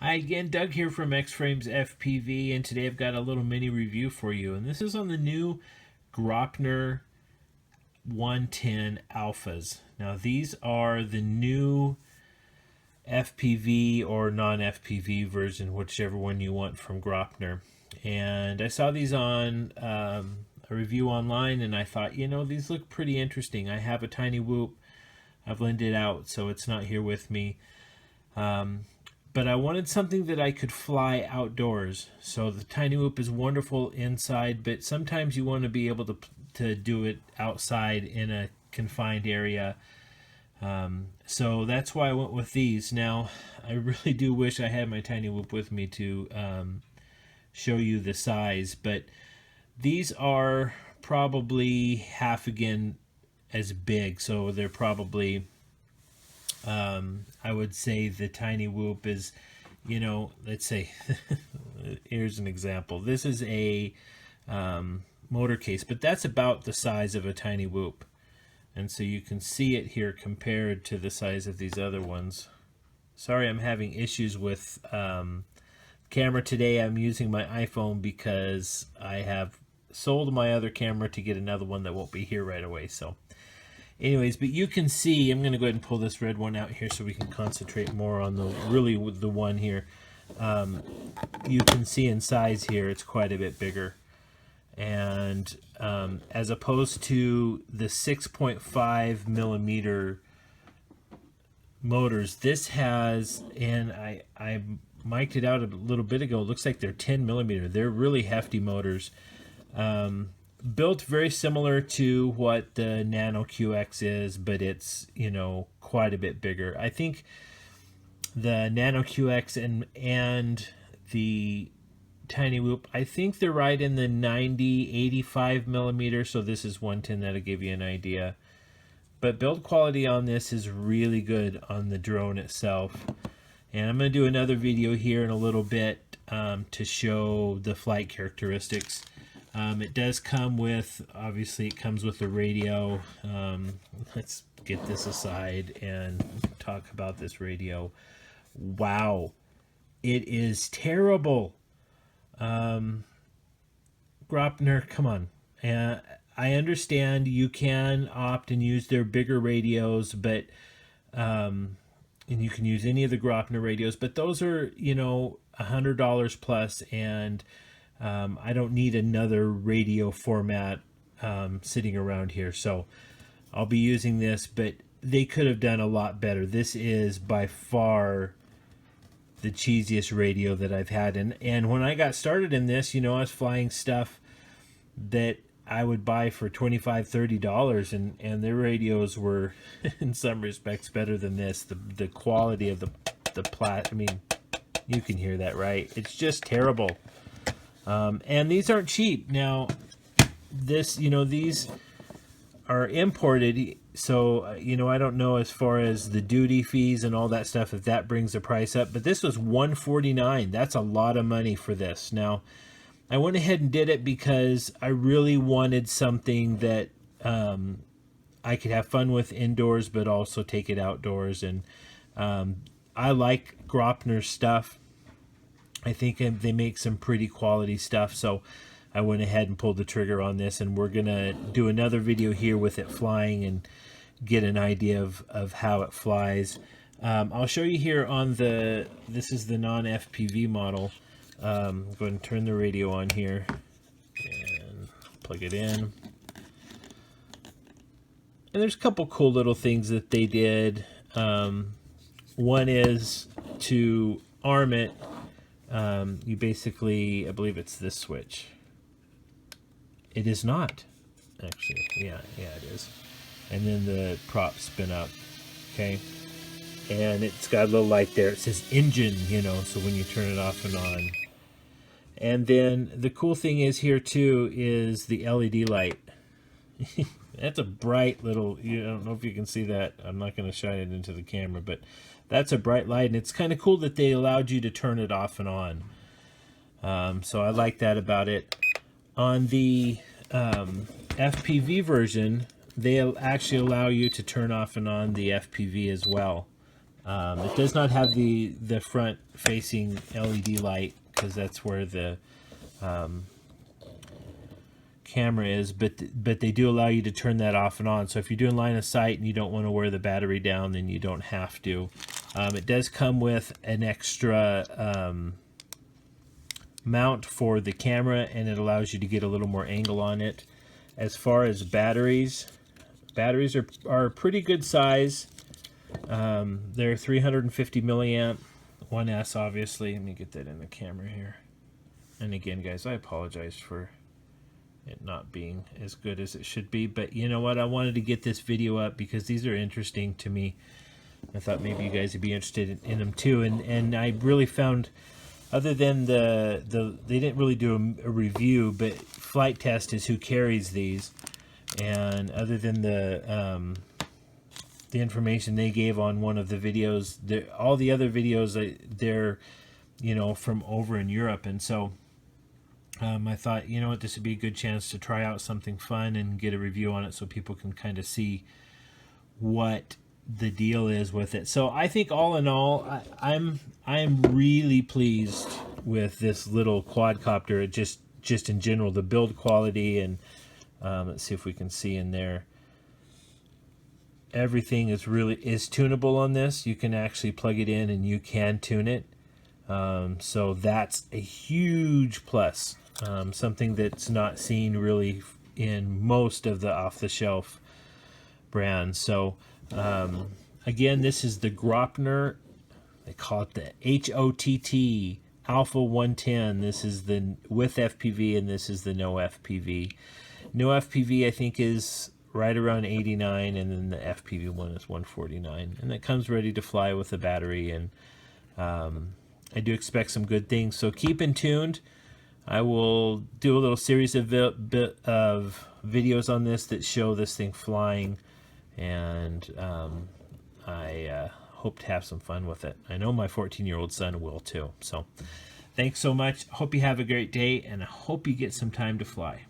Hi again, Doug here from X-Frames FPV, and today I've got a little mini review for you. And this is on the new Graupner 110 Alphas. Now these are the new FPV or non-FPV version, whichever one you want from Graupner. And I saw these on a review online, and I thought, you know, these look pretty interesting. I have a Tiny Whoop. I've lent it out, so it's not here with me. But I wanted something that I could fly outdoors. So the Tiny Whoop is wonderful inside, but sometimes you want to be able to do it outside in a confined area. So that's why I went with these. Now, I really do wish I had my Tiny Whoop with me to show you the size, but these are probably half again as big, so they're probably I would say the Tiny Whoop is, you know, let's say, here's an example. This is a motor case, but that's about the size of a Tiny Whoop. And so you can see it here compared to the size of these other ones. Sorry, I'm having issues with camera today. I'm using my iPhone because I have sold my other camera to get another one that won't be here right away. So anyways, but you can see, I'm going to go ahead and pull this red one out here so we can concentrate more on the one here. You can see in size here, it's quite a bit bigger. And as opposed to the 6.5 millimeter motors, this has, and I mic'd it out a little bit ago, it looks like they're 10 millimeter. They're really hefty motors. Built very similar to what the Nano QX is, but it's, you know, quite a bit bigger. I think the Nano QX and the Tiny Whoop, I think they're right in the 85 millimeter, so this is 110. That'll give you an idea. But build quality on this is really good on the drone itself. And I'm going to do another video here in a little bit to show the flight characteristics. It does come with, obviously it comes with a radio. Let's get this aside and talk about this radio. Wow, it is terrible. Graupner, come on. I understand you can opt and use their bigger radios, but and you can use any of the Graupner radios, but those are, you know, $100 plus, and I don't need another radio format sitting around here, so I'll be using this, but they could have done a lot better. This is by far the cheesiest radio that I've had, and when I got started in this, you know, I was flying stuff that I would buy for $25-30, and their radios were in some respects better than this. The quality of the I mean, you can hear that, right? It's just terrible. And these aren't cheap. Now, this, you know, these are imported, so, you know, I don't know as far as the duty fees and all that stuff, if that brings the price up, but this was $149. That's a lot of money for this. Now, I went ahead and did it because I really wanted something that I could have fun with indoors, but also take it outdoors. And I like Graupner stuff. I think they make some pretty quality stuff, so I went ahead and pulled the trigger on this, and we're gonna do another video here with it flying and get an idea of how it flies. I'll show you here on this is the non-FPV model. Go ahead and turn the radio on here and plug it in. And there's a couple cool little things that they did. One is to arm it. You basically, I believe it's this switch. It is not, actually. Yeah, it is. And then the props spin up, okay? And it's got a little light there. It says engine, you know, so when you turn it off and on. And then the cool thing is here too is the LED light. That's a bright little, I don't know if you can see that. I'm not going to shine it into the camera, but that's a bright light, and it's kind of cool that they allowed you to turn it off and on. So I like that about it. On the FPV version, they'll actually allow you to turn off and on the FPV as well. It does not have the front facing LED light, because that's where the camera is, but they do allow you to turn that off and on. So if you're doing line of sight and you don't want to wear the battery down, then you don't have to. It does come with an extra mount for the camera, and it allows you to get a little more angle on it. As far as batteries are pretty good size. They're 350 milliamp 1S, obviously. Let me get that in the camera here. And again, guys, I apologize for it not being as good as it should be, but you know what, I wanted to get this video up because these are interesting to me. I thought maybe you guys would be interested in them too, and I really found, other than the they didn't really do a review, but Flight Test is who carries these, and other than the information they gave on one of the videos, all the other videos, they're, you know, from over in Europe. And so I thought, you know what, this would be a good chance to try out something fun and get a review on it so people can kind of see what the deal is with it. So I think all in all, I'm really pleased with this little quadcopter. Just in general, the build quality, and let's see if we can see in there. Everything is tunable on this. You can actually plug it in and you can tune it. So that's a huge plus. Something that's not seen really in most of the off-the-shelf brands. So again, this is the Graupner. They call it the HOTT Alpha 110. This is the with FPV, and this is the no FPV. No FPV, I think, is right around 89, and then the FPV one is 149, and it comes ready to fly with a battery. And I do expect some good things, so keep in tuned. I will do a little series of videos on this that show this thing flying, and I hope to have some fun with it. I know my 14-year-old son will too. So thanks so much. Hope you have a great day, and I hope you get some time to fly.